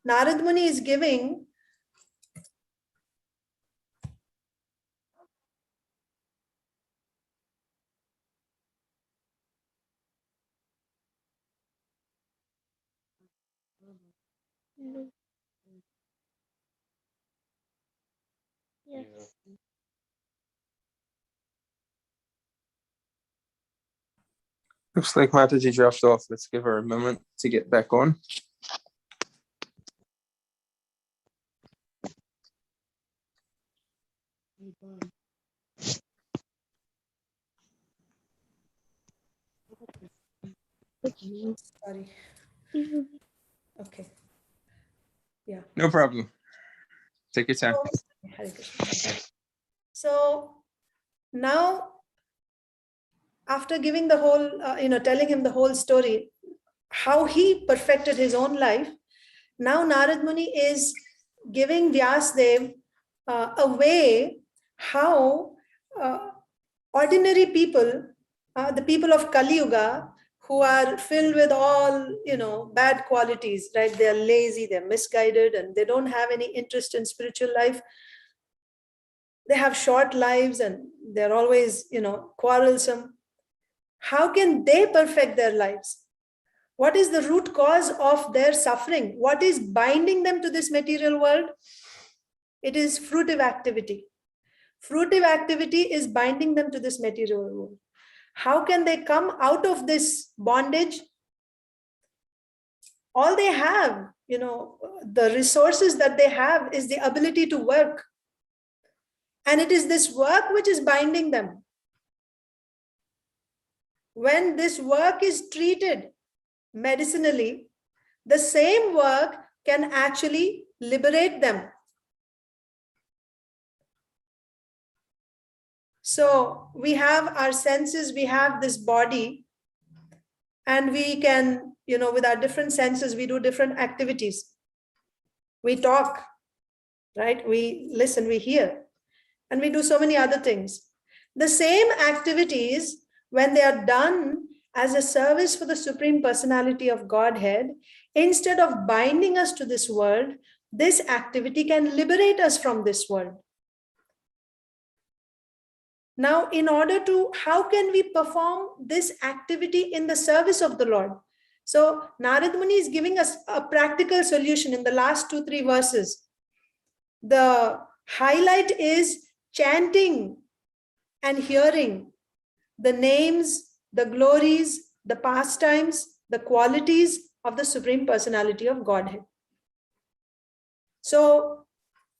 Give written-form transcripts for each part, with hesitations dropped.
Narad Muni is giving Yes. Looks like Mataji dropped off. Let's give her a moment to get back on. sorry. Okay. Yeah. No problem. Take your time. Hare Krishna. So now, after giving the whole, telling him the whole story, how he perfected his own life, now Narad Muni is giving Vyasdev a way how ordinary people, the people of Kali Yuga, who are filled with all, bad qualities, right? They are lazy, they're misguided, and they don't have any interest in spiritual life. They have short lives and they're always, quarrelsome. How can they perfect their lives? What is the root cause of their suffering? What is binding them to this material world? It is fruitive activity. Fruitive activity is binding them to this material world. How can they come out of this bondage? All they have, the resources that they have is the ability to work. And it is this work which is binding them. When this work is treated medicinally, the same work can actually liberate them. So we have our senses, we have this body, and we can, with our different senses, we do different activities. We talk, right? We listen, we hear, and we do so many other things. The same activities, when they are done as a service for the Supreme Personality of Godhead, instead of binding us to this world, this activity can liberate us from this world. Now, in order to, how can we perform this activity in the service of the Lord? So, Narad Muni is giving us a practical solution in the last 2-3 verses. The highlight is chanting and hearing the names, the glories, the pastimes, the qualities of the Supreme Personality of Godhead. So,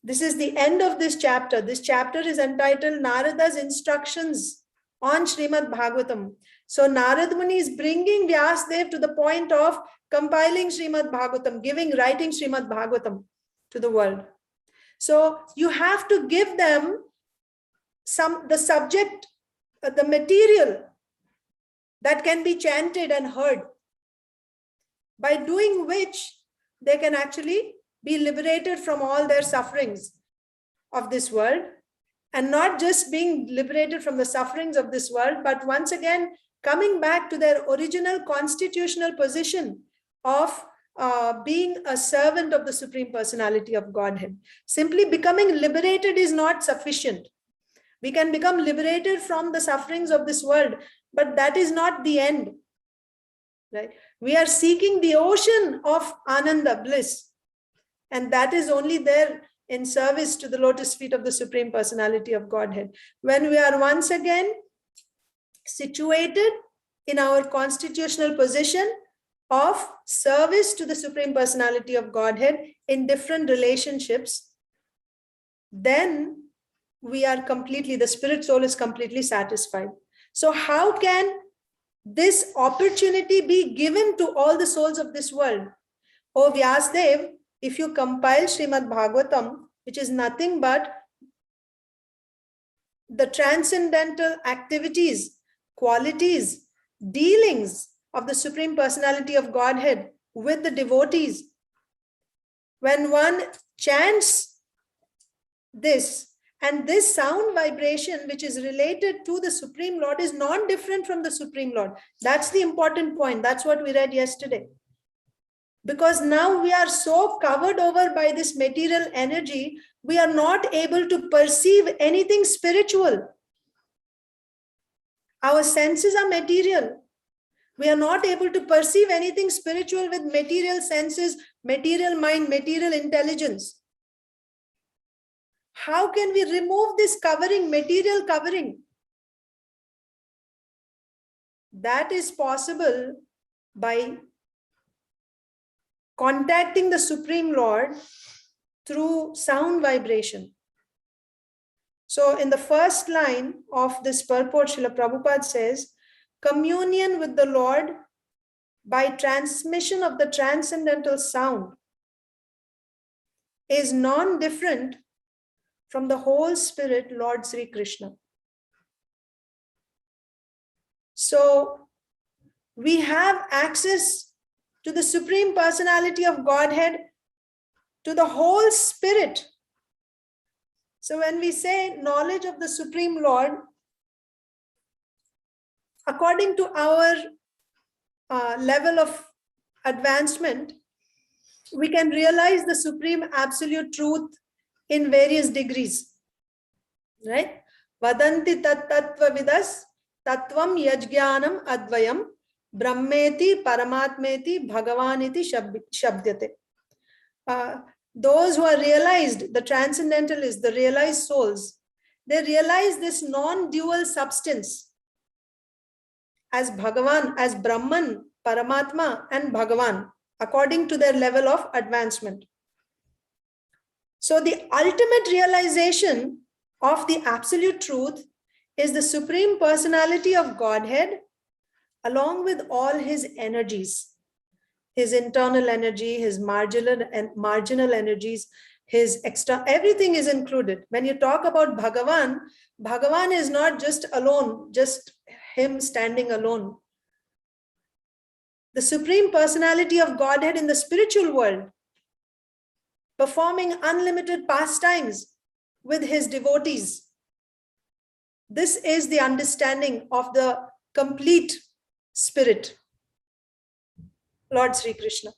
this is the end of this chapter. This chapter is entitled Narada's Instructions on Srimad Bhagavatam. So Narad Muni is bringing Vyasdev to the point of compiling Srimad Bhagavatam, writing Srimad Bhagavatam to the world. So you have to give them the subject, the material that can be chanted and heard, by doing which they can actually be liberated from all their sufferings of this world, and not just being liberated from the sufferings of this world, but once again coming back to their original constitutional position of being a servant of the Supreme Personality of Godhead. Simply becoming liberated is not sufficient. We can become liberated from the sufferings of this world, but that is not the end, right? We are seeking the ocean of Ananda, bliss. And that is only there in service to the lotus feet of the Supreme Personality of Godhead. When we are once again situated in our constitutional position of service to the Supreme Personality of Godhead in different relationships, then we are completely, the spirit soul is completely satisfied. So how can this opportunity be given to all the souls of this world? O Vyasdev, if you compile Srimad Bhagavatam, which is nothing but the transcendental activities, qualities, dealings of the Supreme Personality of Godhead with the devotees, when one chants this, and this sound vibration which is related to the Supreme Lord is non-different from the Supreme Lord. That's the important point. That's what we read yesterday. Because now we are so covered over by this material energy, we are not able to perceive anything spiritual. Our senses are material. We are not able to perceive anything spiritual with material senses, material mind, material intelligence. How can we remove this covering, material covering? That is possible by contacting the Supreme Lord through sound vibration. So in the first line of this purport, Srila Prabhupada says, communion with the Lord by transmission of the transcendental sound is non-different from the whole spirit, Lord Sri Krishna. So we have access to the Supreme Personality of Godhead, to the whole spirit. So when we say knowledge of the Supreme Lord, according to our level of advancement, we can realize the Supreme Absolute Truth in various degrees, right? Vadanti tat tattva vidas tattvam yajnanam advayam brahmeti paramatmeti bhagavaniti shabdyate. Those who are realized, the transcendentalists, the realized souls, they realize this non-dual substance as Bhagavan, as Brahman, Paramatma and Bhagavan, according to their level of advancement. So the ultimate realization of the absolute truth is the Supreme Personality of Godhead, along with all his energies, his internal energy, his marginal energies, his extra, everything is included. When you talk about Bhagavan, Bhagavan is not just alone, just him standing alone. The Supreme Personality of Godhead in the spiritual world, performing unlimited pastimes with his devotees. This is the understanding of the complete spirit, Lord Sri Krishna.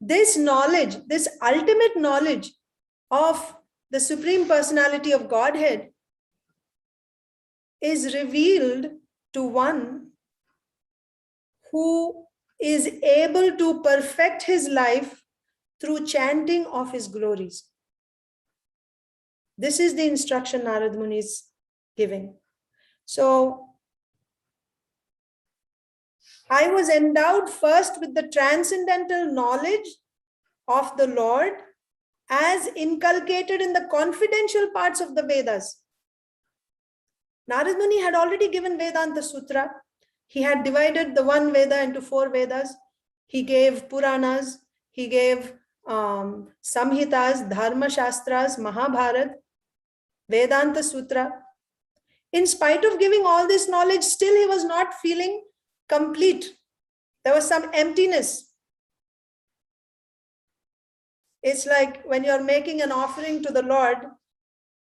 This knowledge, this ultimate knowledge of the Supreme Personality of Godhead is revealed to one who is able to perfect his life through chanting of his glories. This is the instruction Narada Muni is giving. So I was endowed first with the transcendental knowledge of the Lord as inculcated in the confidential parts of the Vedas. Narada Muni had already given Vedanta Sutra. He had divided the one Veda into 4 Vedas. He gave Puranas, he gave Samhitas, Dharma Shastras, Mahabharat, Vedanta Sutra. In spite of giving all this knowledge, still he was not feeling complete. There was some emptiness. It's like when you're making an offering to the Lord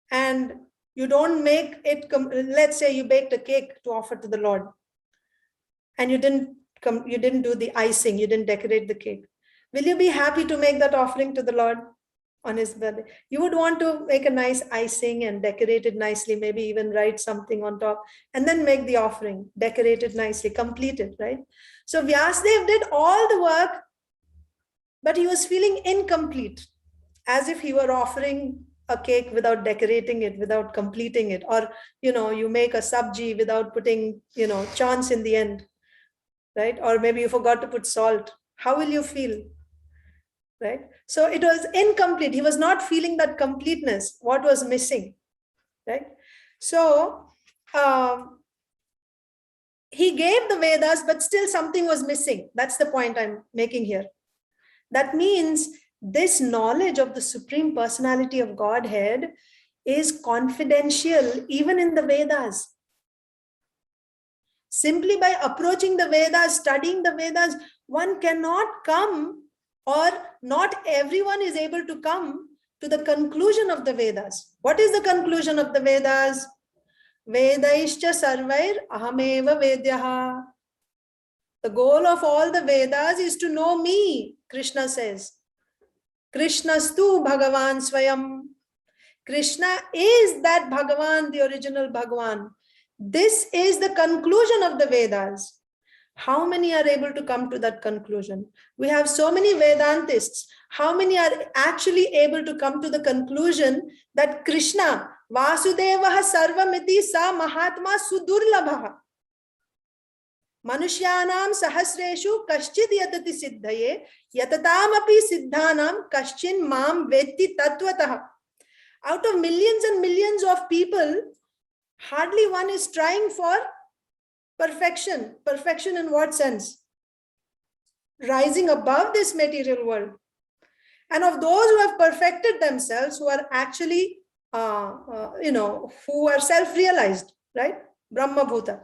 and you don't make it, let's say you baked a cake to offer to the Lord and you didn't do the icing, you didn't decorate the cake. Will you be happy to make that offering to the Lord on his birthday? You would want to make a nice icing and decorate it nicely, maybe even write something on top and then make the offering, decorate it nicely, complete it, right? So Vyasadeva did all the work, but he was feeling incomplete, as if he were offering a cake without decorating it, without completing it. Or, you make a sabji without putting, chance in the end, right? Or maybe you forgot to put salt. How will you feel? Right? So it was incomplete. He was not feeling that completeness, what was missing, right? So he gave the Vedas, but still something was missing. That's the point I'm making here. That means this knowledge of the Supreme Personality of Godhead is confidential even in the Vedas. Simply by approaching the Vedas, studying the Vedas, one cannot come, or not everyone is able to come to the conclusion of the Vedas. What is the conclusion of the Vedas? Vedaischa sarvair ahameva vedyaha. The goal of all the Vedas is to know me, Krishna says. Krishnastu Bhagavan Swayam. Krishna is that Bhagavan, the original Bhagavan. This is the conclusion of the Vedas. How many are able to come to that conclusion? We have so many Vedantists. How many are actually able to come to the conclusion that Krishna, Vasudevaha Sarvamiti Sa Mahatma Sudurlabhaha. Manushyanam Sahasreshu Kaschid Yatati Siddhaye Yatatamapi Siddhanam Kaschin Mam Vetti Tattvataha. Out of millions and millions of people, hardly one is trying for perfection. Perfection in what sense? Rising above this material world. And of those who have perfected themselves, who are actually, who are self-realized, right? Brahma Bhuta.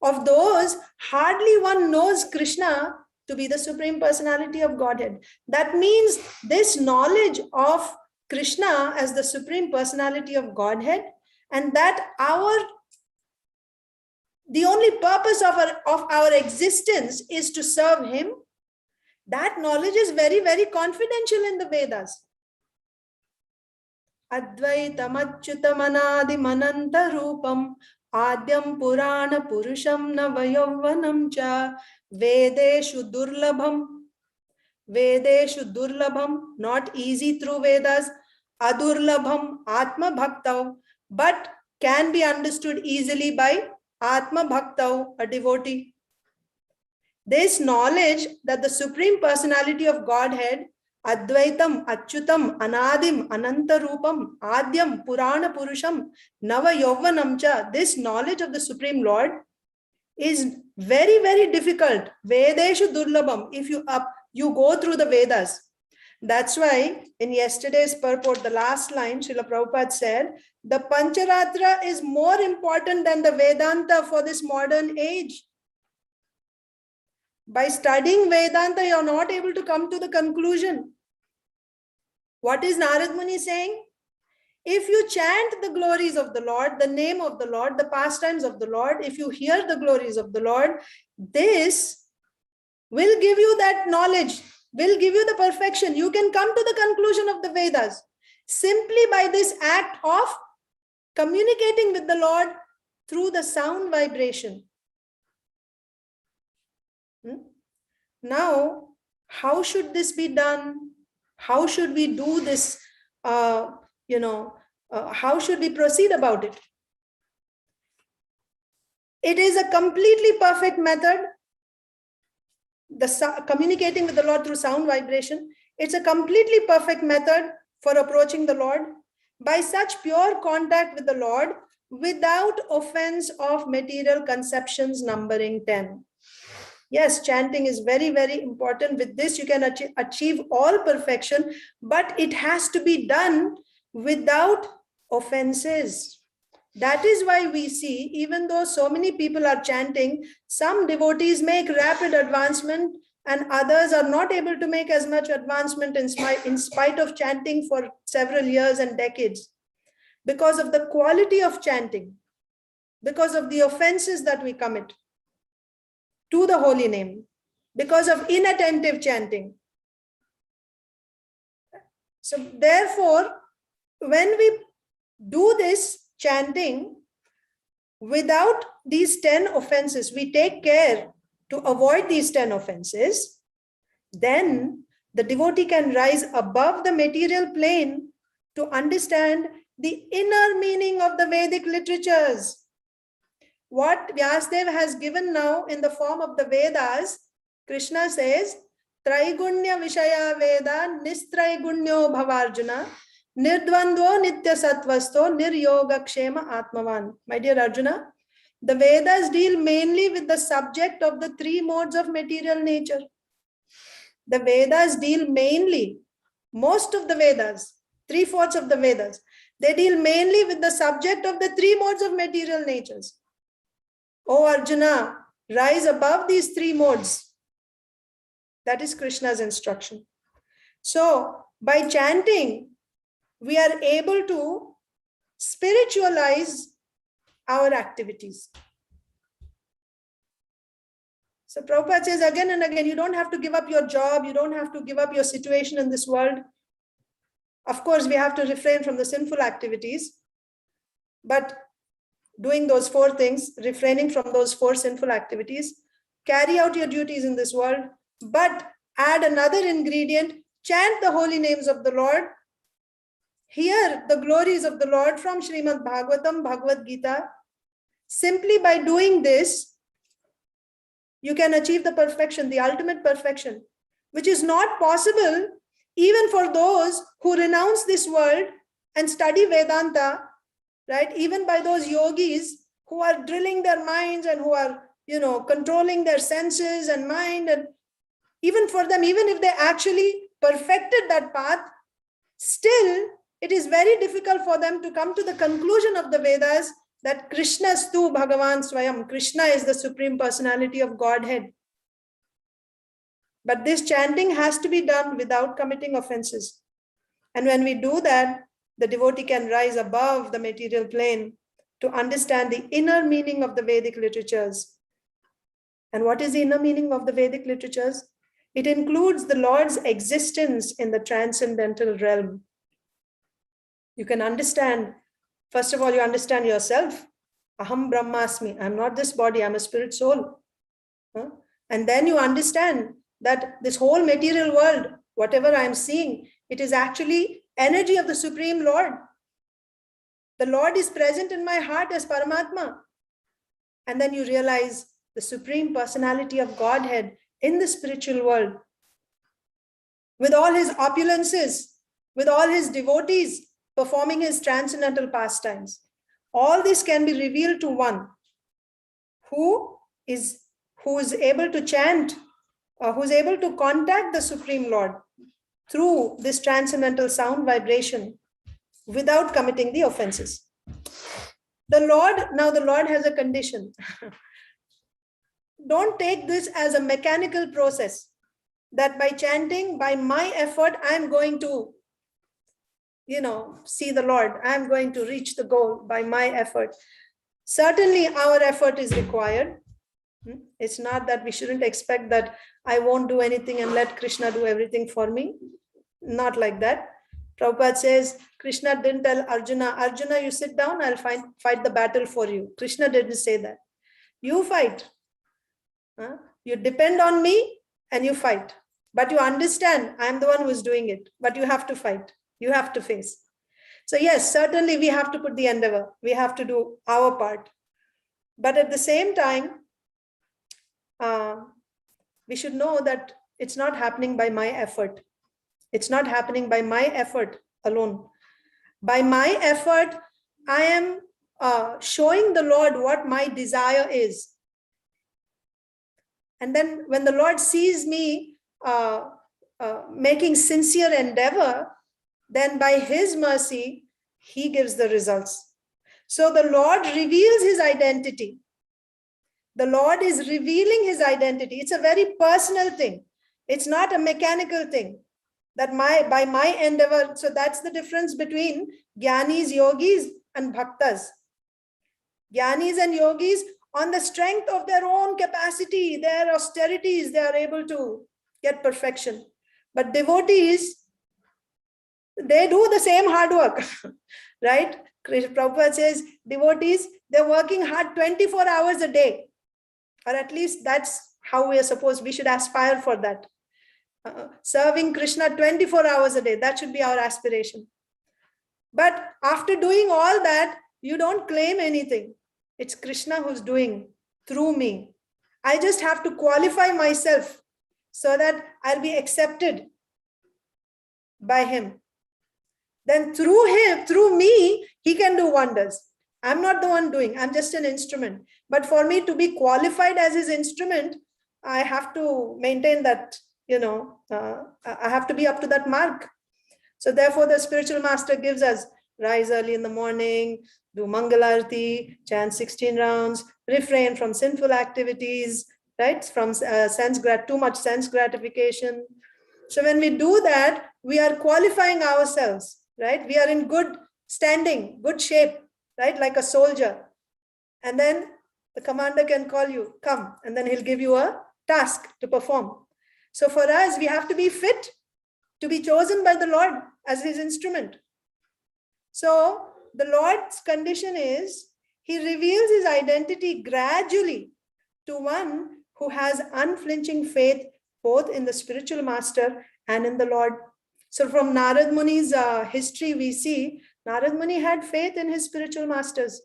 Of those, hardly one knows Krishna to be the Supreme Personality of Godhead. That means this knowledge of Krishna as the Supreme Personality of Godhead, and that the only purpose of our existence is to serve him, that knowledge is very, very confidential in the Vedas. Advaitam achyutam anadim ananta rupam adyam purana purusham navayavvanam cha vedeshu durlabham, not easy through Vedas, adurlabham atma bhaktav, but can be understood easily by atma bhaktav, a devotee. This knowledge that the Supreme Personality of Godhead, Advaitam, Achyutam, Anadim, Anantarupam, Adyam, Purana Purusham, Nava Yovanam cha, this knowledge of the Supreme Lord is very, very difficult. Vedeshu Durlabham, if you go through the Vedas. That's why in yesterday's purport, the last line, Srila Prabhupada said, the Pancharatra is more important than the Vedanta for this modern age. By studying Vedanta, you're not able to come to the conclusion. What is Narada Muni saying? If you chant the glories of the Lord, the name of the Lord, the pastimes of the Lord, if you hear the glories of the Lord, this will give you that knowledge, will give you the perfection. You can come to the conclusion of the Vedas simply by this act of communicating with the Lord through the sound vibration. Now, how should this be done? How should we do this? How should we proceed about it? It is a completely perfect method. Communicating with the Lord through sound vibration. It's a completely perfect method for approaching the Lord by such pure contact with the Lord without offense of material conceptions numbering 10. Yes, chanting is very, very important. With this, you can achieve all perfection, but it has to be done without offenses. That is why we see, even though so many people are chanting, some devotees make rapid advancement and others are not able to make as much advancement in spite of chanting for several years and decades, because of the quality of chanting, because of the offenses that we commit to the holy name, because of inattentive chanting. So therefore, when we do this chanting without these 10 offenses, we take care to avoid these 10 offenses, then the devotee can rise above the material plane to understand the inner meaning of the Vedic literatures. What Vyasadeva has given now in the form of the Vedas, Krishna says, Traigunya Vishaya Veda Nistraigunnyo Bhavarjuna Nirdvandvo Nitya Sattvasto Niryoga Kshema Atmavan. My dear Arjuna, the Vedas deal mainly with the subject of the three modes of material nature. The Vedas deal mainly, most of the Vedas, 3/4 of the Vedas, they deal mainly with the subject of the three modes of material natures. O Arjuna, rise above these three modes. That is Krishna's instruction. So, by chanting, we are able to spiritualize our activities. So Prabhupada says again and again, you don't have to give up your job. You don't have to give up your situation in this world. Of course, we have to refrain from the sinful activities. But doing those 4 things, refraining from those 4 sinful activities, carry out your duties in this world, but add another ingredient, chant the holy names of the Lord, hear the glories of the Lord from Srimad Bhagavatam, Bhagavad Gita. Simply by doing this, you can achieve the perfection, the ultimate perfection, which is not possible even for those who renounce this world and study Vedanta, right? Even by those yogis who are drilling their minds and who are, controlling their senses and mind. And even for them, even if they actually perfected that path, still it is very difficult for them to come to the conclusion of the Vedas that Krishnastu Bhagavan Swayam. Krishna is the Supreme Personality of Godhead. But this chanting has to be done without committing offenses. And when we do that, the devotee can rise above the material plane to understand the inner meaning of the Vedic literatures. And what is the inner meaning of the Vedic literatures? It includes the Lord's existence in the transcendental realm. You can understand, first of all, you understand yourself. Aham Brahmasmi. I'm not this body, I'm a spirit soul. And then you understand that this whole material world, whatever I'm seeing, it is actually energy of the Supreme Lord. The Lord is present in my heart as Paramatma. And then you realize the Supreme Personality of Godhead in the spiritual world, with all his opulences, with all his devotees performing his transcendental pastimes. All this can be revealed to one who is able to chant, or who is able to contact the Supreme Lord through this transcendental sound vibration without committing the offenses. The Lord has a condition. Don't take this as a mechanical process that by chanting, by my effort, I'm going to, see the Lord. I'm going to reach the goal by my effort. Certainly our effort is required. It's not that we shouldn't expect that I won't do anything and let Krishna do everything for me. Not like that. Prabhupada says, Krishna didn't tell Arjuna, you sit down, I'll fight the battle for you. Krishna didn't say that. You fight. You depend on me and you fight. But you understand, I'm the one who is doing it. But you have to fight. You have to face. So yes, certainly we have to put the endeavor. We have to do our part. But at the same time, we should know that it's not happening by my effort. It's not happening by my effort alone. By my effort, I am showing the Lord what my desire is. And then when the Lord sees me making sincere endeavor, then by his mercy, he gives the results. So the Lord reveals his identity. The Lord is revealing his identity. It's a very personal thing. It's not a mechanical thing. That by my endeavor, so that's the difference between Jnanis, Yogis and Bhaktas. Jnanis and Yogis, on the strength of their own capacity, their austerities, they are able to get perfection. But devotees, they do the same hard work, right? Prabhupada says, devotees, they're working hard 24 hours a day. Or at least that's how we should aspire for that. Serving Krishna 24 hours a day, that should be our aspiration. But after doing all that, you don't claim anything. It's Krishna who's doing through me. I just have to qualify myself so that I'll be accepted by him. Then through me, he can do wonders. I'm not the one doing, I'm just an instrument. But for me to be qualified as his instrument, I have to maintain that, I have to be up to that mark. So therefore, the spiritual master gives us rise early in the morning, do Mangalarti, chant 16 rounds, refrain from sinful activities, right? From too much sense gratification. So when we do that, we are qualifying ourselves, right? We are in good standing, good shape, right? Like a soldier. And then the commander can call you, come, and then he'll give you a task to perform. So for us, we have to be fit to be chosen by the Lord as his instrument. So the Lord's condition is he reveals his identity gradually to one who has unflinching faith both in the spiritual master and in the Lord. So from Narad Muni's history, we see Narad Muni had faith in his spiritual masters.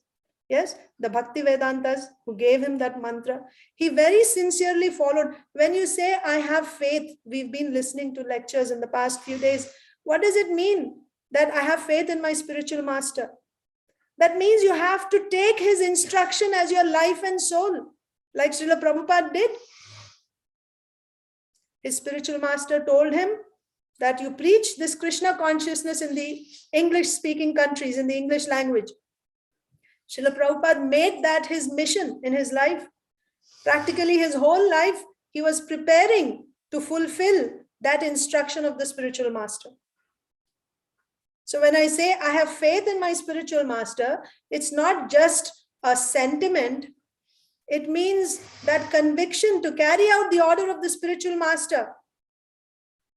Yes, the Bhakti Vedantas who gave him that mantra. He very sincerely followed. When you say, I have faith, we've been listening to lectures in the past few days. What does it mean that I have faith in my spiritual master? That means you have to take his instruction as your life and soul, like Srila Prabhupada did. His spiritual master told him that you preach this Krishna consciousness in the English-speaking countries, in the English language. Srila Prabhupada made that his mission in his life. Practically his whole life, he was preparing to fulfill that instruction of the spiritual master. So when I say I have faith in my spiritual master, it's not just a sentiment. It means that conviction to carry out the order of the spiritual master,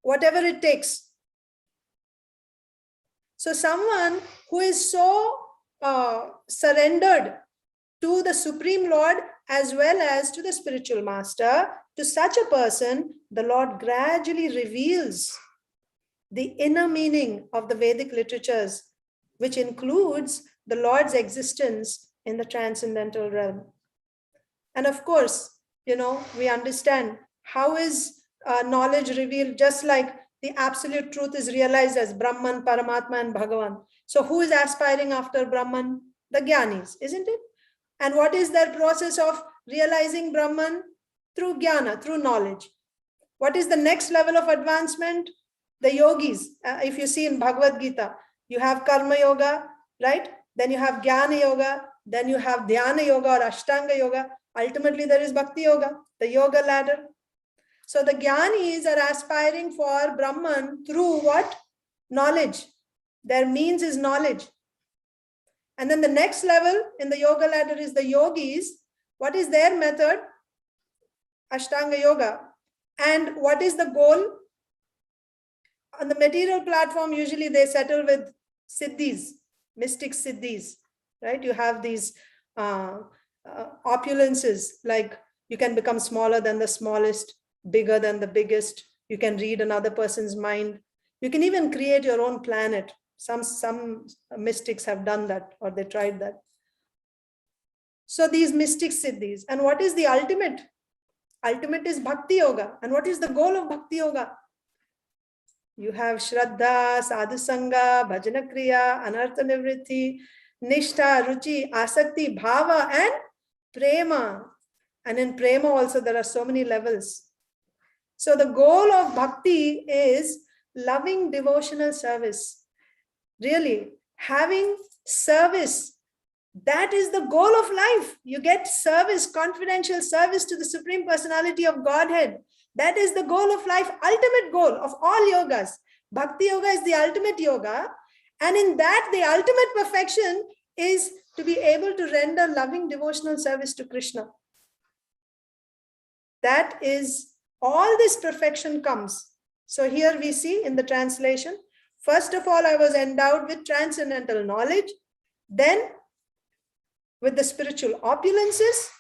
whatever it takes. So someone who is so surrendered to the Supreme Lord as well as to the spiritual master, to such a person, the Lord gradually reveals the inner meaning of the Vedic literatures, which includes the Lord's existence in the transcendental realm. And of course, we understand how is knowledge revealed, just like the absolute truth is realized as Brahman, Paramatma, and Bhagavan. So who is aspiring after Brahman? The Jnanis, isn't it? And what is their process of realizing Brahman? Through Jnana, through knowledge. What is the next level of advancement? The yogis. If you see in Bhagavad Gita, you have Karma Yoga, right? Then you have Jnana Yoga. Then you have Dhyana Yoga or Ashtanga Yoga. Ultimately, there is Bhakti Yoga, the yoga ladder. So the Jnanis are aspiring for Brahman through what? Knowledge. Their means is knowledge. And then the next level in the yoga ladder is the yogis. What is their method? Ashtanga Yoga. And what is the goal? On the material platform, usually they settle with siddhis, mystic siddhis, right? You have these opulences, like you can become smaller than the smallest, bigger than the biggest. You can read another person's mind. You can even create your own planet. Some mystics have done that, or they tried that. So these mystic siddhis. And what is the ultimate? Ultimate is Bhakti Yoga. And what is the goal of Bhakti Yoga? You have Shraddha, Sadhu Sangha, Bhajana Kriya, Anartha Nivritti, Nishtha, Ruchi, Asakti, Bhava, and Prema. And in Prema also there are so many levels. So the goal of Bhakti is loving devotional service. Really, having service. That is the goal of life. You get service, confidential service to the Supreme Personality of Godhead. That is the goal of life, ultimate goal of all yogas. Bhakti Yoga is the ultimate yoga. And in that, the ultimate perfection is to be able to render loving devotional service to Krishna. That is, all this perfection comes. So here we see in the translation, first of all, I was endowed with transcendental knowledge, then with the spiritual opulences.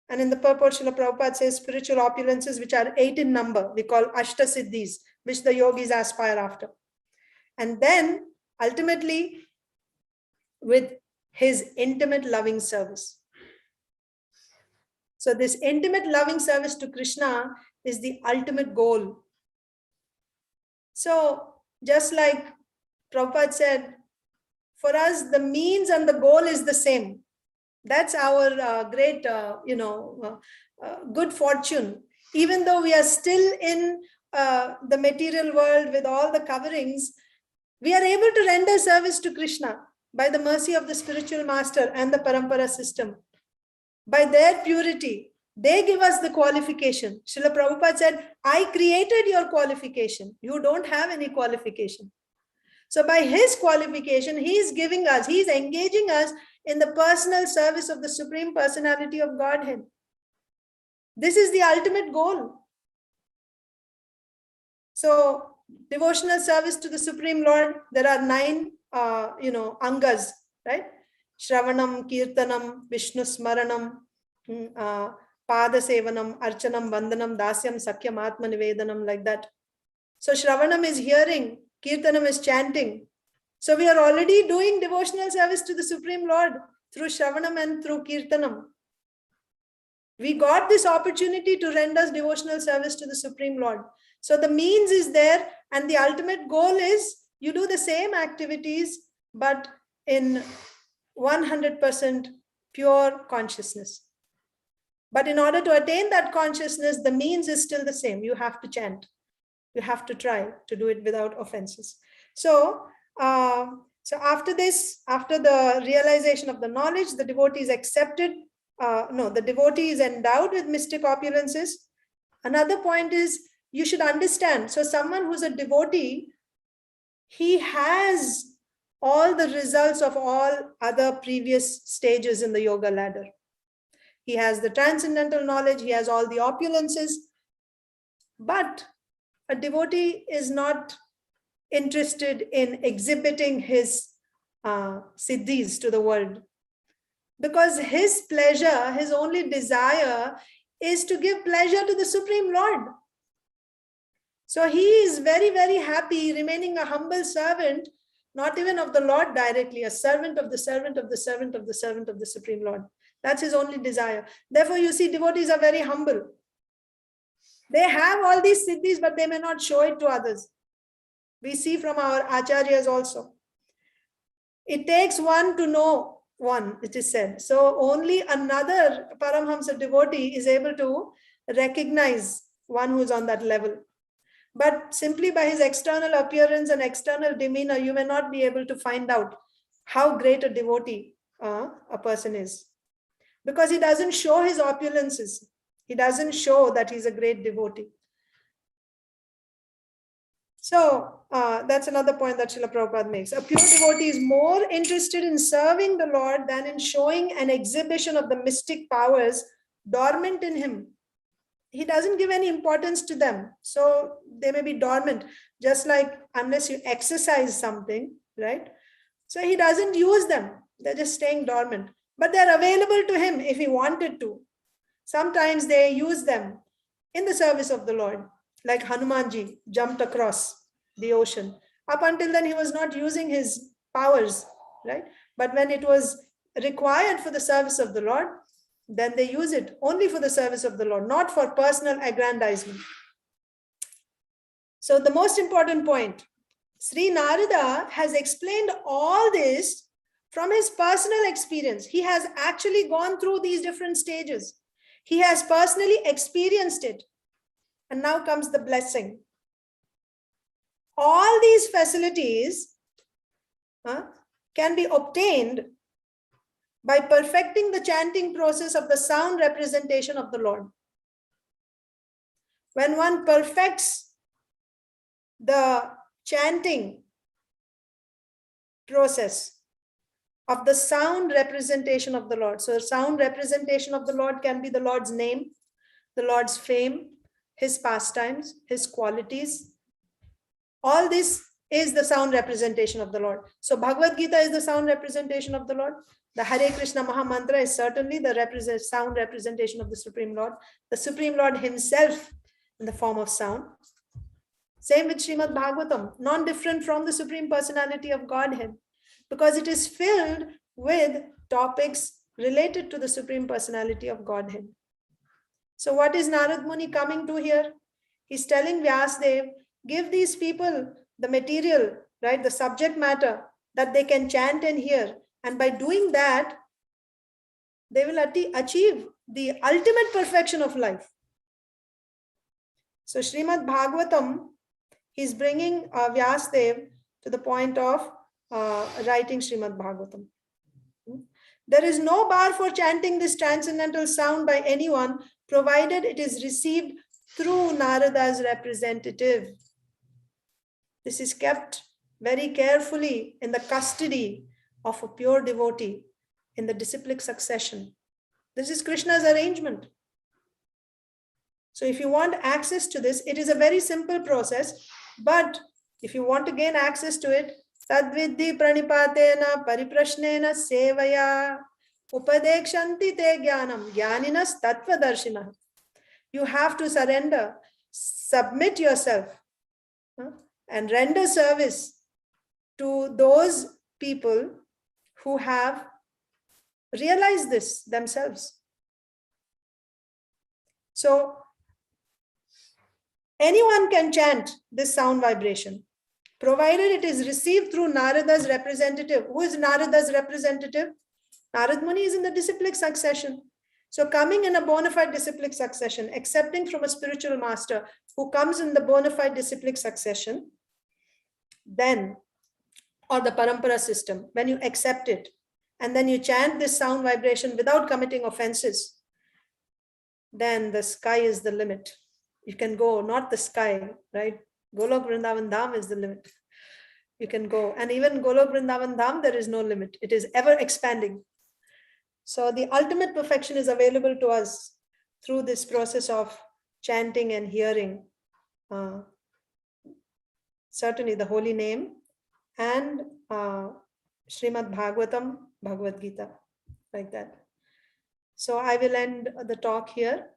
And in the purport, Srila Prabhupada says spiritual opulences, which are 8 in number, we call Ashta Siddhis, which the yogis aspire after. And then ultimately with his intimate loving service. So this intimate loving service to Krishna is the ultimate goal. So just like Prabhupada said, for us, the means and the goal is the same. That's our great, good fortune. Even though we are still in the material world with all the coverings, we are able to render service to Krishna by the mercy of the spiritual master and the parampara system. By their purity, they give us the qualification. Srila Prabhupada said, I created your qualification. You don't have any qualification. So by his qualification, he is giving us, he is engaging us in the personal service of the Supreme Personality of Godhead. This is the ultimate goal. So, devotional service to the Supreme Lord, there are 9, angas, right? Shravanam, Kirtanam, Vishnu Smaranam, Pada Sevanam, Archanam, Vandanam, Dasyam, Sakyam, Atma Nivedanam, like that. So, Shravanam is hearing, Kirtanam is chanting. So, we are already doing devotional service to the Supreme Lord through Shravanam and through Kirtanam. We got this opportunity to render devotional service to the Supreme Lord. So the means is there, and the ultimate goal is you do the same activities, but in 100% pure consciousness. But in order to attain that consciousness, the means is still the same. You have to chant. You have to try to do it without offenses. So after this, after the realization of the knowledge, the devotee is accepted. The devotee is endowed with mystic opulences. Another point is you should understand. So someone who's a devotee, he has all the results of all other previous stages in the yoga ladder. He has the transcendental knowledge, he has all the opulences, but a devotee is not interested in exhibiting his siddhis to the world, because his pleasure, his only desire is to give pleasure to the Supreme Lord. So he is very, very happy remaining a humble servant, not even of the Lord directly, a servant of the servant of the servant of the servant of the Supreme Lord. That's his only desire. Therefore, you see, devotees are very humble. They have all these siddhis, but they may not show it to others. We see from our acharyas also. It takes one to know one, it is said. So only another Paramhamsa devotee is able to recognize one who is on that level. But simply by his external appearance and external demeanor, you may not be able to find out how great a devotee a person is. Because he doesn't show his opulences. He doesn't show that he's a great devotee. So that's another point that Srila Prabhupada makes. A pure devotee is more interested in serving the Lord than in showing an exhibition of the mystic powers dormant in him. He doesn't give any importance to them. So they may be dormant, just like unless you exercise something, right? So he doesn't use them. They're just staying dormant. But they're available to him if he wanted to. Sometimes they use them in the service of the Lord. Like Hanumanji jumped across the ocean. Up until then, he was not using his powers, right? But when it was required for the service of the Lord, then they use it only for the service of the Lord, not for personal aggrandizement. So the most important point, Sri Narada has explained all this from his personal experience. He has actually gone through these different stages. He has personally experienced it. And now comes the blessing. All these facilities can be obtained by perfecting the chanting process of the sound representation of the Lord. When one perfects the chanting process of the sound representation of the Lord. So sound representation of the Lord can be the Lord's name, the Lord's fame, his pastimes, his qualities. All this is the sound representation of the Lord. So Bhagavad Gita is the sound representation of the Lord. The Hare Krishna Maha Mantra is certainly the sound representation of the Supreme Lord. The Supreme Lord himself in the form of sound. Same with Srimad Bhagavatam, non-different from the Supreme Personality of Godhead, because it is filled with topics related to the Supreme Personality of Godhead. So what is Narad Muni coming to here? He's telling Vyasdev, give these people the material, right, the subject matter that they can chant and hear. And by doing that, they will achieve the ultimate perfection of life. So Srimad Bhagavatam, he's bringing Vyasdev to the point of writing Srimad Bhagavatam. There is no bar for chanting this transcendental sound by anyone, provided it is received through Narada's representative. This is kept very carefully in the custody of a pure devotee in the disciplic succession. This is Krishna's arrangement. So if you want access to this, it is a very simple process. But if you want to gain access to it, tadvidhi pranipatena pariprashnena sevaya upadekshanti te jnanam jnaninas tattvadarshina. You have to surrender, submit yourself, and render service to those people who have realized this themselves. So anyone can chant this sound vibration, provided it is received through Narada's representative. Who is Narada's representative? Narad Muni is in the disciplic succession. So coming in a bona fide disciplic succession, accepting from a spiritual master who comes in the bona fide disciplic succession, then, or the parampara system, when you accept it, and then you chant this sound vibration without committing offenses, then the sky is the limit. You can go, not the sky, right? Golok Vrindavan Dham is the limit. You can go. And even Golok Vrindavan Dham, there is no limit. It is ever expanding. So the ultimate perfection is available to us through this process of chanting and hearing. Certainly the holy name and Srimad Bhagavatam, Bhagavad Gita, like that. So I will end the talk here.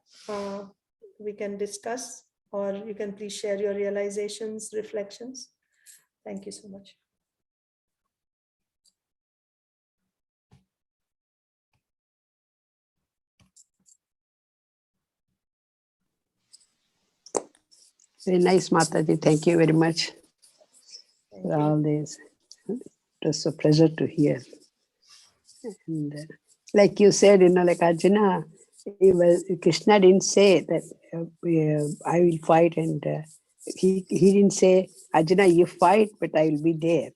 We can discuss, or you can please share your realizations, reflections. Thank you so much. Very nice, Mataji. Thank you very much for all this. It was a pleasure to hear. And like you said, like Arjuna, Krishna didn't say that I will fight, and he didn't say, Arjuna, you fight, but I will be there.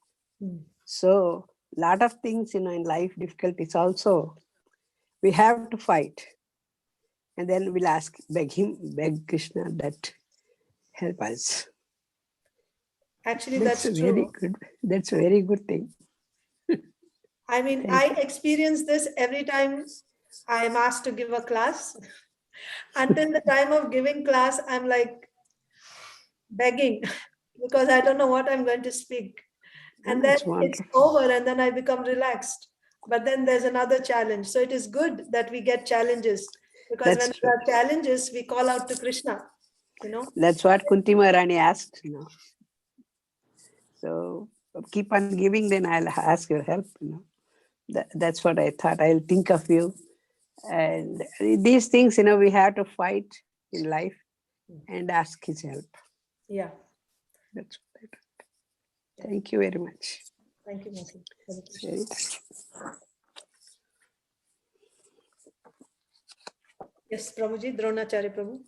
So a lot of things, in life, difficulties also, we have to fight. And then we'll beg Krishna that help us. Actually, that's true. Very good. That's a very good thing. I mean, I experience this every time I am asked to give a class. Until the time of giving class, I'm like begging because I don't know what I'm going to speak. And then it's over and then I become relaxed. But then there's another challenge. So it is good that we get challenges, because when there are challenges, we call out to Krishna. That's what Kunti Maharani asked. So keep on giving, then I'll ask your help. That's what I thought. I'll think of you. And these things, we have to fight in life and ask his help. Yeah. That's what I thought. Thank you very much. Thank you, Mati. Yes, Prabhuji, Dronacharya Prabhu.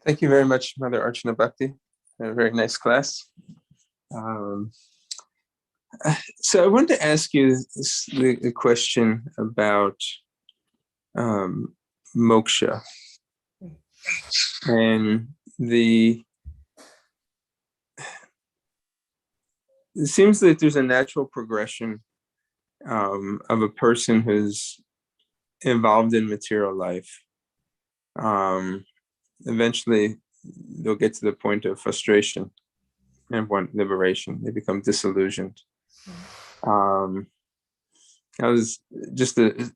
Thank you very much, Mother Archana Bhakti. A very nice class. So I wanted to ask you the question about moksha, and it seems that there's a natural progression of a person who's involved in material life. Eventually, they'll get to the point of frustration and want liberation. They become disillusioned. I was just a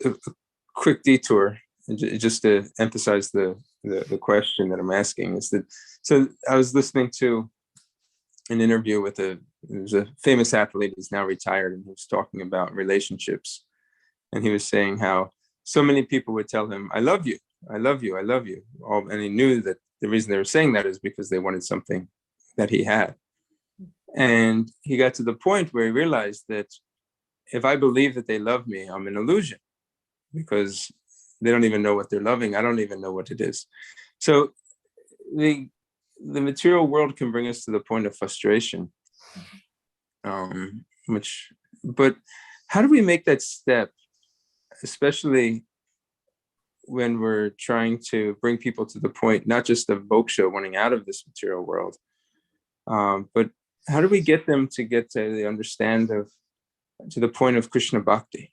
quick detour, just to emphasize the question that I'm asking. Is that so? I was listening to an interview with a famous athlete who's now retired, and he was talking about relationships, and he was saying how so many people would tell him, "I love you, I love you, I love you," and he knew that the reason they were saying that is because they wanted something that he had. And he got to the point where he realized that if I believe that they love me, I'm an illusion, because they don't even know what they're loving. I don't even know what it is. So the material world can bring us to the point of frustration. But how do we make that step, especially when we're trying to bring people to the point, not just of moksha, wanting out of this material world, but how do we get them to get to the understand to the point of Krishna Bhakti?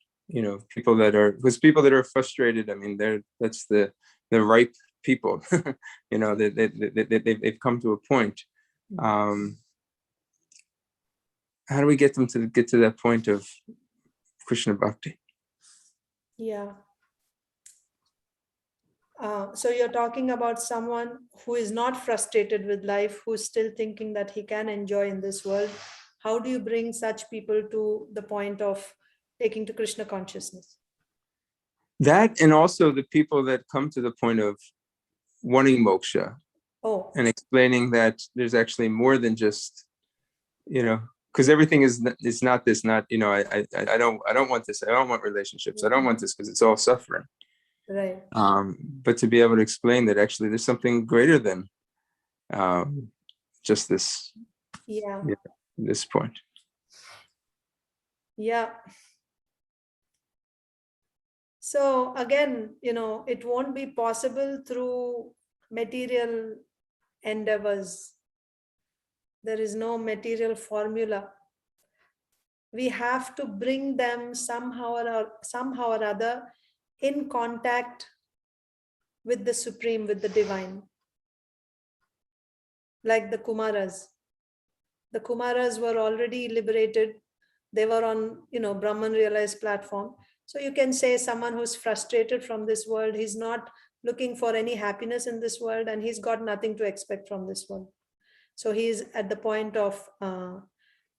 People that are frustrated. I mean, that's the ripe people. They've come to a point. How do we get them to get to that point of Krishna Bhakti? Yeah. So you're talking about someone who is not frustrated with life, who's still thinking that he can enjoy in this world. How do you bring such people to the point of taking to Krishna consciousness? That, and also the people that come to the point of wanting moksha, and explaining that there's actually more than just, because everything is not this, not, I don't want this. I don't want relationships. I don't want this because it's all suffering. Right. But to be able to explain that actually there's something greater than just this. Yeah. This point. Yeah. So again, it won't be possible through material endeavors. There is no material formula. We have to bring them somehow or other in contact with the Supreme, with the Divine. Like the Kumaras. The Kumaras were already liberated. They were on, Brahman realized platform. So you can say someone who's frustrated from this world, he's not looking for any happiness in this world, and he's got nothing to expect from this world. So he's at the point of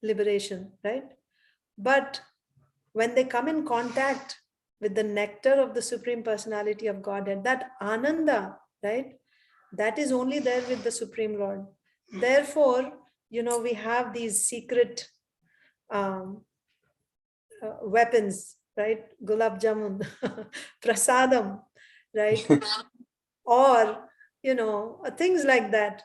liberation, right? But when they come in contact with the nectar of the Supreme Personality of Godhead, that Ananda, right? That is only there with the Supreme Lord. Therefore, we have these secret weapons, right? Gulab Jamun, Prasadam, right? Or, things like that.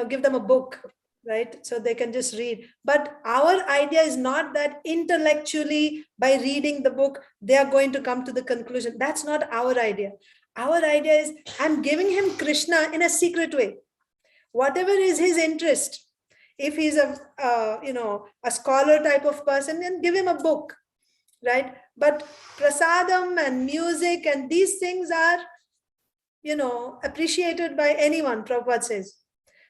Give them a book, right? So they can just read. But our idea is not that intellectually, by reading the book, they are going to come to the conclusion. That's not our idea. Our idea is, I'm giving him Krishna in a secret way. Whatever is his interest. If he's a scholar type of person, then give him a book, right? But prasadam and music and these things are, appreciated by anyone, Prabhupada says.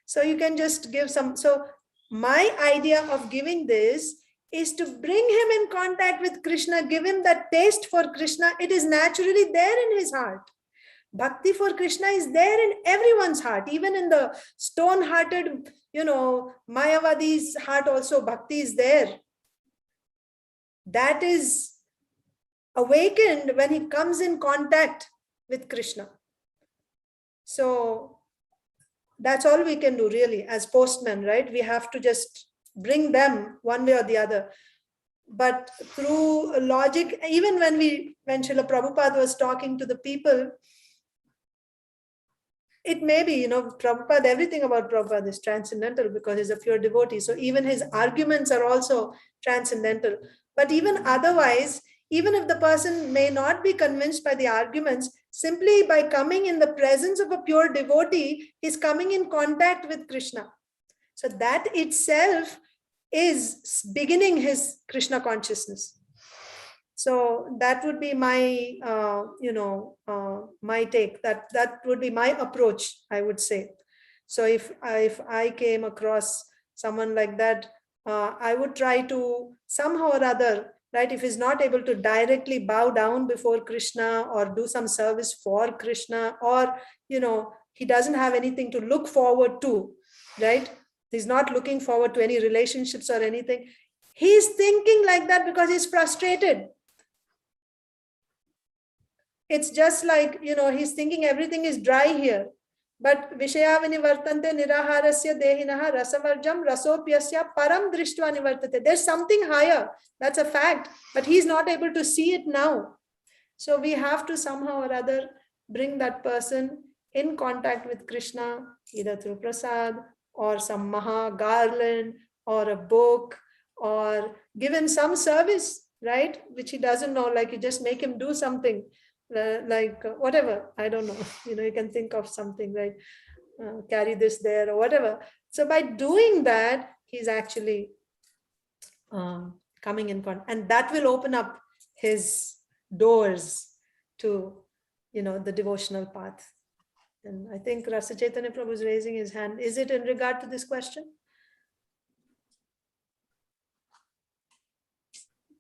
So you can just give some. So my idea of giving this is to bring him in contact with Krishna, give him that taste for Krishna. It is naturally there in his heart. Bhakti for Krishna is there in everyone's heart, even in the stone-hearted, Mayavadi's heart also, Bhakti is there. That is awakened when he comes in contact with Krishna. So that's all we can do really as postmen, right? We have to just bring them one way or the other. But through logic, even when Srila Prabhupada was talking to the people, it may be, Prabhupada, everything about Prabhupada is transcendental because he's a pure devotee. So even his arguments are also transcendental. But even otherwise, even if the person may not be convinced by the arguments, simply by coming in the presence of a pure devotee, he's coming in contact with Krishna. So that itself is beginning his Krishna consciousness. So that would be my, my take. That would be my approach, I would say. So if I came across someone like that, I would try to somehow or other, right? If he's not able to directly bow down before Krishna or do some service for Krishna, or, he doesn't have anything to look forward to, right? He's not looking forward to any relationships or anything. He's thinking like that because he's frustrated. It's just like, he's thinking everything is dry here. But Vishaya vinivartante niraharasya dehinaha rasavarjam rasopyasya param drishtva nivartate. There's something higher. That's a fact. But he's not able to see it now. So we have to somehow or other bring that person in contact with Krishna, either through prasad or some maha garland or a book, or give him some service, right? Which he doesn't know, like you just make him do something. Whatever, I don't know, you can think of something, right? Carry this there or whatever. So by doing that, he's actually coming in contact, and that will open up his doors to, the devotional path. And I think Rasa Chaitanya Prabhu is raising his hand. Is it in regard to this question?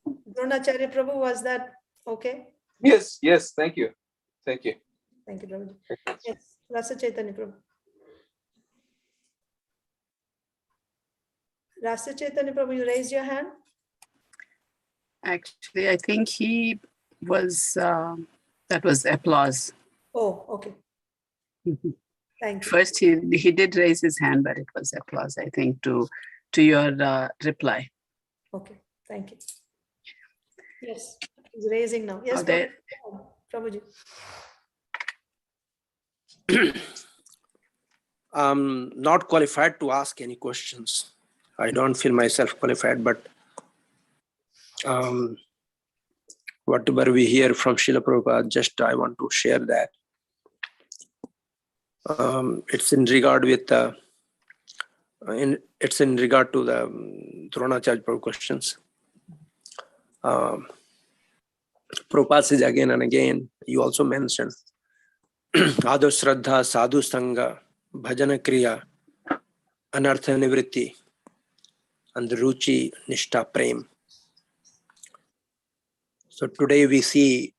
Dronacharya Prabhu, was that okay? Yes, yes, thank you. Thank you. Thank you, Prabhuji. Yes, Rasa Chaitanya Prabhu. Rasa Chaitanya Prabhu, you raised your hand? Actually, I think he was, that was applause. Oh, okay. Thank you. First, he did raise his hand, but it was applause, I think, to your reply. Okay, thank you. Yes, he's raising now. Yes, Are there- Prabhuji. I'm not qualified to ask any questions. I don't feel myself qualified, but whatever we hear from Srila Prabhupada, just I want to share that. It's in regard with it's in regard to the Dronacharya Prabhu questions. Prabhupada says again and again, you also mentioned Ado Shraddha, Sadhu Sangha, Bhajana Kriya, Anartha Nivritti, and Ruchi Nishta Prem. So today we see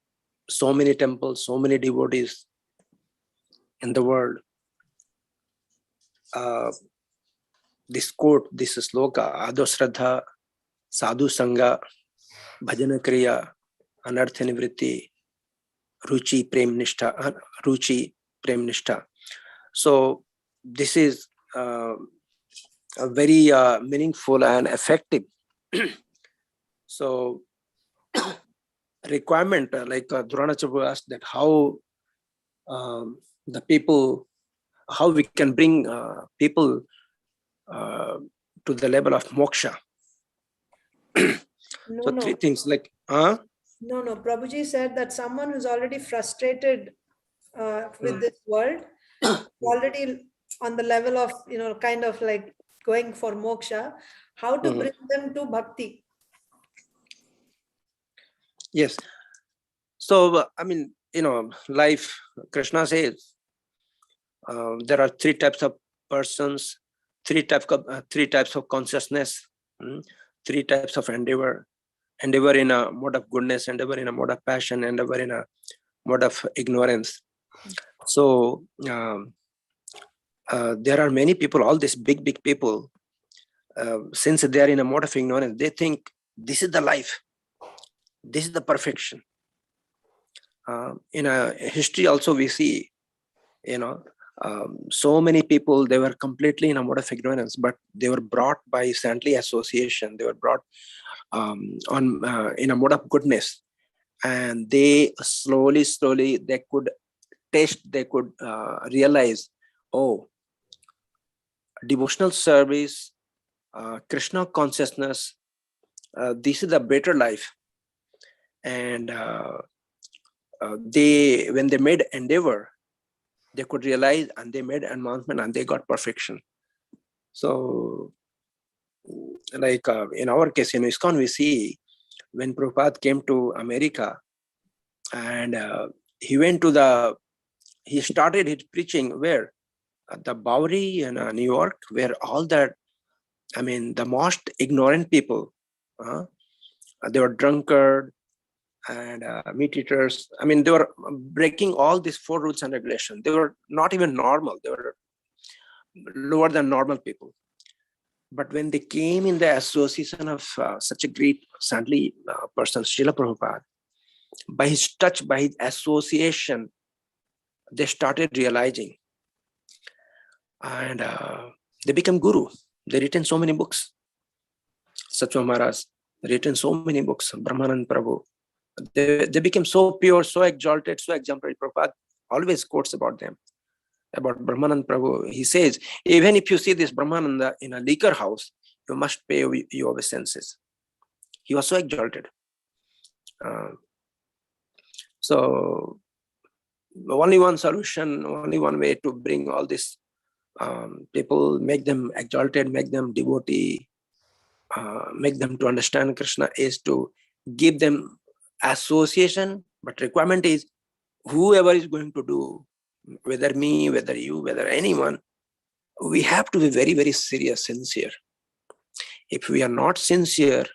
so many temples, so many devotees in the world. This quote, this sloka, Ado Shraddha, Sadhu Sangha, Bhajana Kriya, Anartha Nivritti, Ruchi Prem Nishta. So this is a very meaningful and effective. So requirement, like Dronacharya asked, that how the people, how we can bring people to the level of moksha. No, So no. three things like, No, Prabhuji said that someone who's already frustrated with this world, already on the level of, kind of like going for moksha, how to bring them to bhakti. yes. So, I mean, life, Krishna says, there are three types of persons, three types of consciousness, three types of endeavor in a mode of goodness, endeavor in a mode of passion, endeavor in a mode of ignorance. So there are many people, all these big people, since they are in a mode of ignorance, they think this is the life, this is the perfection. In a history also we see, so many people, they were completely in a mode of ignorance, but they were brought by saintly association. They were brought in a mode of goodness, and they slowly they could taste, they could realize, oh, devotional service, Krishna consciousness, this is a better life. And when they made endeavor, they could realize, and they made announcement, and they got perfection. So like in our case, in ISKCON, we see when Prabhupada came to America, and he started his preaching where? At the Bowery in New York, where all that, the most ignorant people, they were drunkard and meat eaters. They were breaking all these 4 rules and regulations. They were not even normal. They were lower than normal people. But when they came in the association of such a great saintly person, Srila Prabhupada, by his touch, by his association, they started realizing. And they became guru. They written so many books. Satya Maharaj written so many books. Brahmanand Prabhu. They became so pure, so exalted, so exemplary. Prabhupada always quotes about them. About Brahmanand Prabhu, he says, even if you see this Brahmananda in a liquor house, you must pay your obeisances. He was so exalted. So only one solution, only one way to bring all this people, make them exalted, make them devotee, make them to understand Krishna, is to give them association. But requirement is whoever is going to do whether me, whether you, whether anyone, we have to be very, very serious, sincere. If we are not sincere,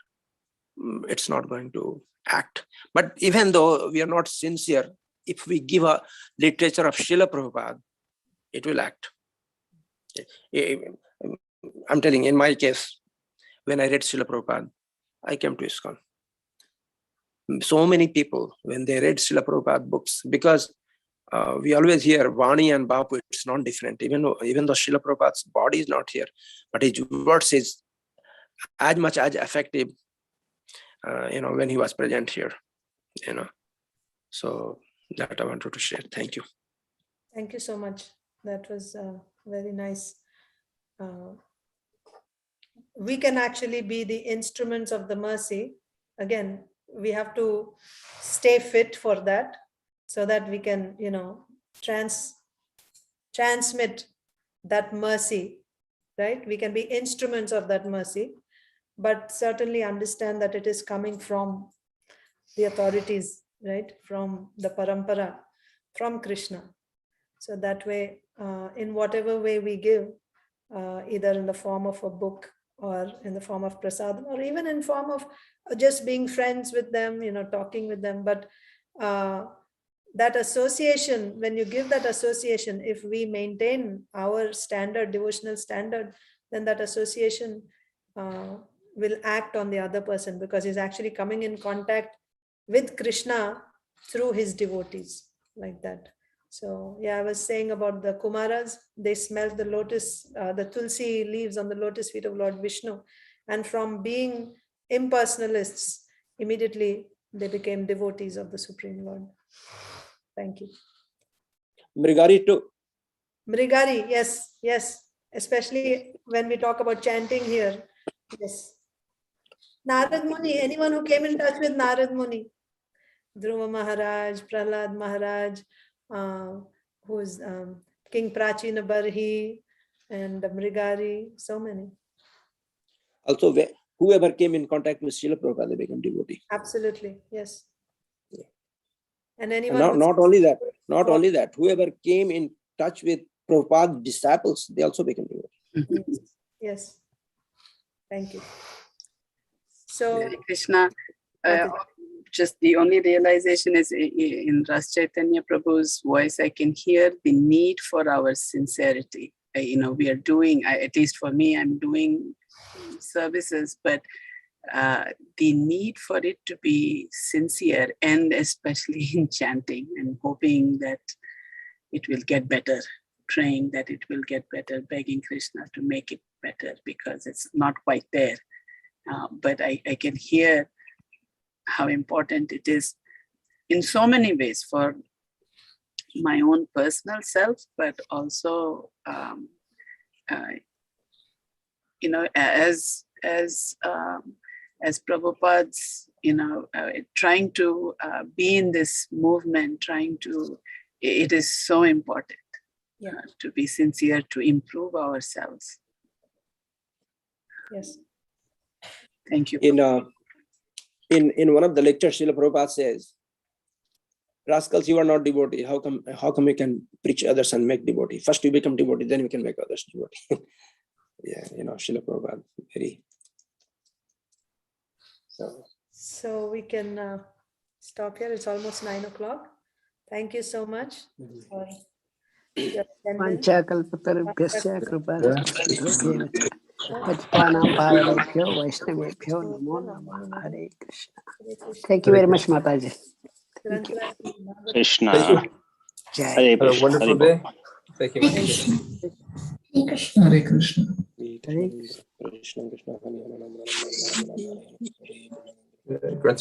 it's not going to act. But even though we are not sincere, if we give a literature of Srila Prabhupada, it will act. I'm telling you, in my case, when I read Srila Prabhupada, I came to ISKCON. So many people, when they read Srila Prabhupada books, because we always hear Vani and Bapu, it's not different. Even though Srila Prabhupada's body is not here, but his words is as much as effective, when he was present here, So that I wanted to share. Thank you. Thank you so much. That was very nice. We can actually be the instruments of the mercy. Again, we have to stay fit for that, so that we can, transmit that mercy, right? We can be instruments of that mercy, but certainly understand that it is coming from the authorities, right? From the parampara, from Krishna. So that way, in whatever way we give, either in the form of a book or in the form of prasadam, or even in form of just being friends with them, talking with them. But that association, when you give that association, if we maintain our standard, devotional standard, then that association will act on the other person, because he's actually coming in contact with Krishna through his devotees, like that. So yeah, I was saying about the Kumaras, they smelled the lotus, the tulsi leaves on the lotus feet of Lord Vishnu. And from being impersonalists, immediately they became devotees of the Supreme Lord. Thank you. Mrigari too. Mrigari, yes. Especially when we talk about chanting here. Yes. Narad Muni, anyone who came in touch with Narad Muni. Dhruva Maharaj, Prahlad Maharaj, who's King Prachina Barhi, and Mrigari, so many. Also, whoever came in contact with Srila Prabhupada, they became devotee. Absolutely, yes. Yeah. And anyone not only that, whoever came in touch with Prabhupada's disciples, they also became devotee. Yes. Thank you. So, Hare Krishna, just the only realization is in Ras Chaitanya Prabhu's voice, I can hear the need for our sincerity. We are doing, at least for me, I'm doing services, but the need for it to be sincere, and especially in chanting, and hoping that it will get better, praying that it will get better, begging Krishna to make it better, because it's not quite there. But I can hear how important it is in so many ways for my own personal self, but also, as Prabhupada's, trying to be in this movement, it is so important to be sincere, to improve ourselves. yes. Thank you. In one of the lectures, Srila Prabhupada says, rascals, you are not devotee. How come you can preach others and make devotee? First you become devotee, then you can make others devotee. Yeah, Srila Prabhupada, very. So we can stop here. It's almost 9 o'clock. Thank you so much for your attendance. Panchakalpatarubhyasya kripa Patitanam Pavanebhyo Vaishnavebhyo Namo Namah. Hare Krishna. Thank you very much, Mataji. Thank you. Krishna. Jai. Have a wonderful day. Thank you. Hare Krishna. Hare Krishna. Krishna. Grant